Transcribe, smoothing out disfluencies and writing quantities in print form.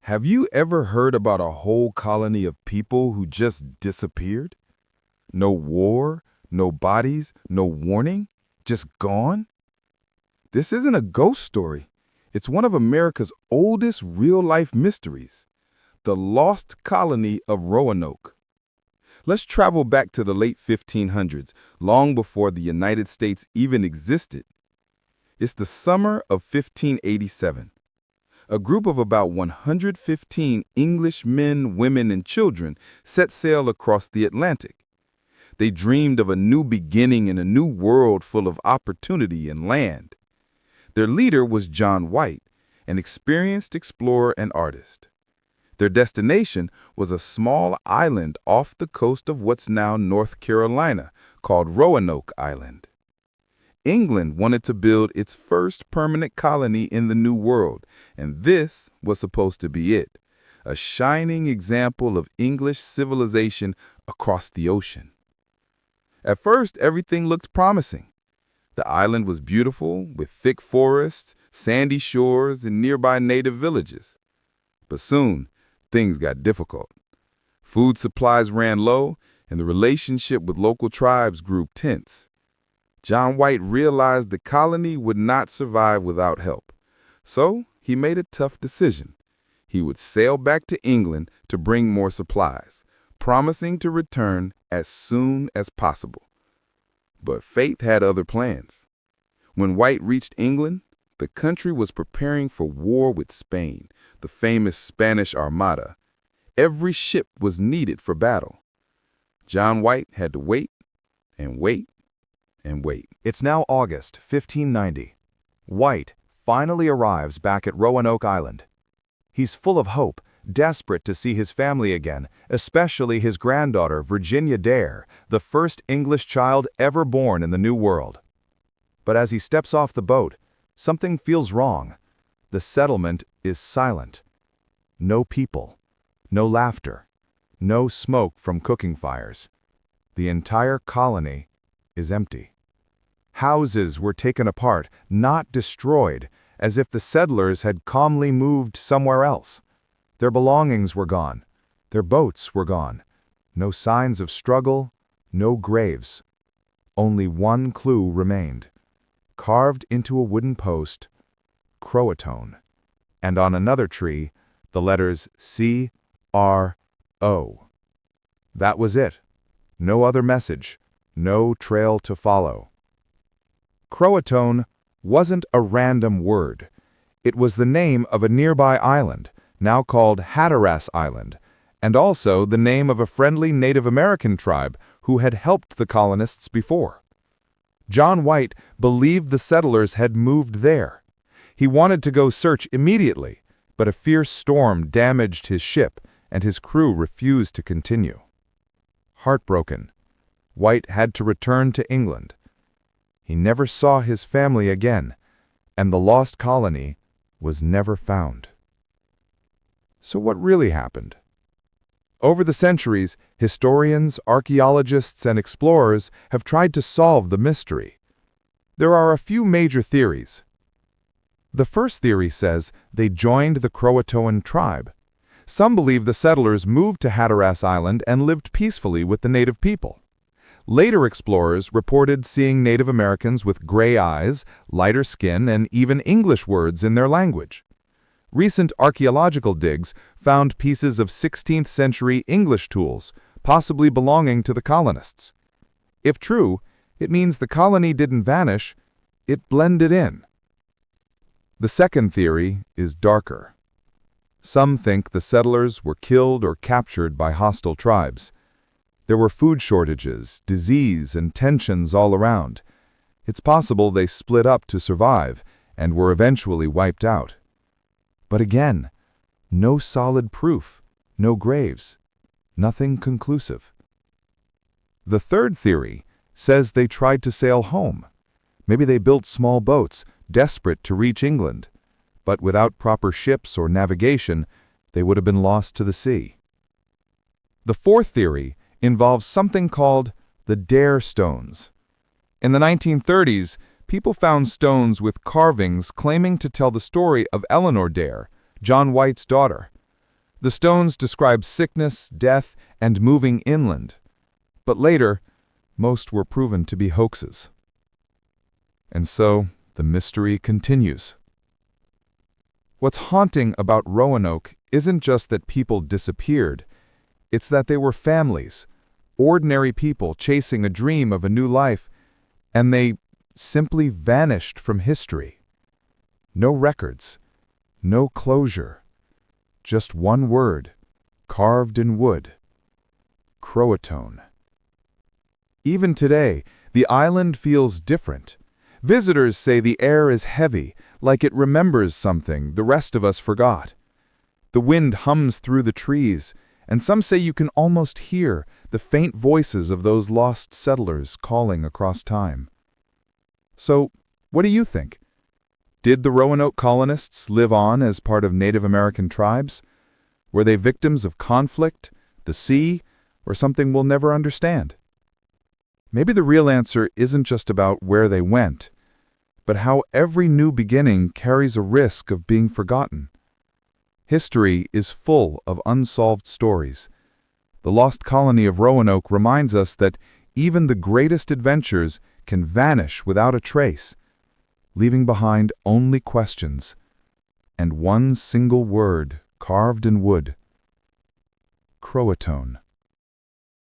Have you ever heard about a whole colony of people who just disappeared? No war, no bodies, no warning, just gone? This isn't a ghost story. It's one of America's oldest real-life mysteries, the Lost Colony of Roanoke. Let's travel back to the late 1500s, long before the United States even existed. It's the summer of 1587. A group of about 115 English men, women, and children set sail across the Atlantic. They dreamed of a new beginning in a new world full of opportunity and land. Their leader was John White, an experienced explorer and artist. Their destination was a small island off the coast of what's now North Carolina, called Roanoke Island. England wanted to build its first permanent colony in the New World, and this was supposed to be it, a shining example of English civilization across the ocean. At first, everything looked promising. The island was beautiful, with thick forests, sandy shores, and nearby native villages. But soon, things got difficult. Food supplies ran low, and the relationship with local tribes grew tense. John White realized the colony would not survive without help. So he made a tough decision. He would sail back to England to bring more supplies, promising to return as soon as possible. But fate had other plans. When White reached England, the country was preparing for war with Spain, the famous Spanish Armada. Every ship was needed for battle. John White had to wait and wait and wait. It's now August 1590. White finally arrives back at Roanoke Island. He's full of hope, desperate to see his family again, especially his granddaughter, Virginia Dare, the first English child ever born in the New World. But as he steps off the boat, something feels wrong. The settlement is silent. No people, no laughter, no smoke from cooking fires. The entire colony is empty. Houses were taken apart, not destroyed, as if the settlers had calmly moved somewhere else. Their belongings were gone. Their boats were gone. No signs of struggle, no graves. Only one clue remained. Carved into a wooden post, Croatoan, and on another tree, the letters C-R-O. That was it. No other message, no trail to follow. Croatoan wasn't a random word. It was the name of a nearby island, now called Hatteras Island, and also the name of a friendly Native American tribe who had helped the colonists before. John White believed the settlers had moved there. He wanted to go search immediately, but a fierce storm damaged his ship, and his crew refused to continue. Heartbroken, White had to return to England. He never saw his family again, and the lost colony was never found. So what really happened? Over the centuries, historians, archaeologists, and explorers have tried to solve the mystery. There are a few major theories. The first theory says they joined the Croatoan tribe. Some believe the settlers moved to Hatteras Island and lived peacefully with the native people. Later explorers reported seeing Native Americans with gray eyes, lighter skin, and even English words in their language. Recent archaeological digs found pieces of 16th-century English tools, possibly belonging to the colonists. If true, it means the colony didn't vanish, it blended in. The second theory is darker. Some think the settlers were killed or captured by hostile tribes. There were food shortages, disease, and tensions all around. It's possible they split up to survive and were eventually wiped out. But again, no solid proof, no graves, nothing conclusive. The third theory says they tried to sail home. Maybe they built small boats, desperate to reach England, but without proper ships or navigation, they would have been lost to the sea. The fourth theory involves something called the Dare Stones. In the 1930s, people found stones with carvings claiming to tell the story of Eleanor Dare, John White's daughter. The stones describe sickness, death, and moving inland. But later, most were proven to be hoaxes. And so, the mystery continues. What's haunting about Roanoke isn't just that people disappeared, it's that they were families, ordinary people chasing a dream of a new life, and they simply vanished from history. No records, no closure, just one word, carved in wood: Croatoan. Even today, the island feels different. Visitors say the air is heavy, like it remembers something the rest of us forgot. The wind hums through the trees, and some say you can almost hear the faint voices of those lost settlers calling across time. So, what do you think? Did the Roanoke colonists live on as part of Native American tribes? Were they victims of conflict, the sea, or something we'll never understand? Maybe the real answer isn't just about where they went, but how every new beginning carries a risk of being forgotten. History is full of unsolved stories. The Lost Colony of Roanoke reminds us that even the greatest adventures can vanish without a trace, leaving behind only questions and one single word carved in wood: Croatoan.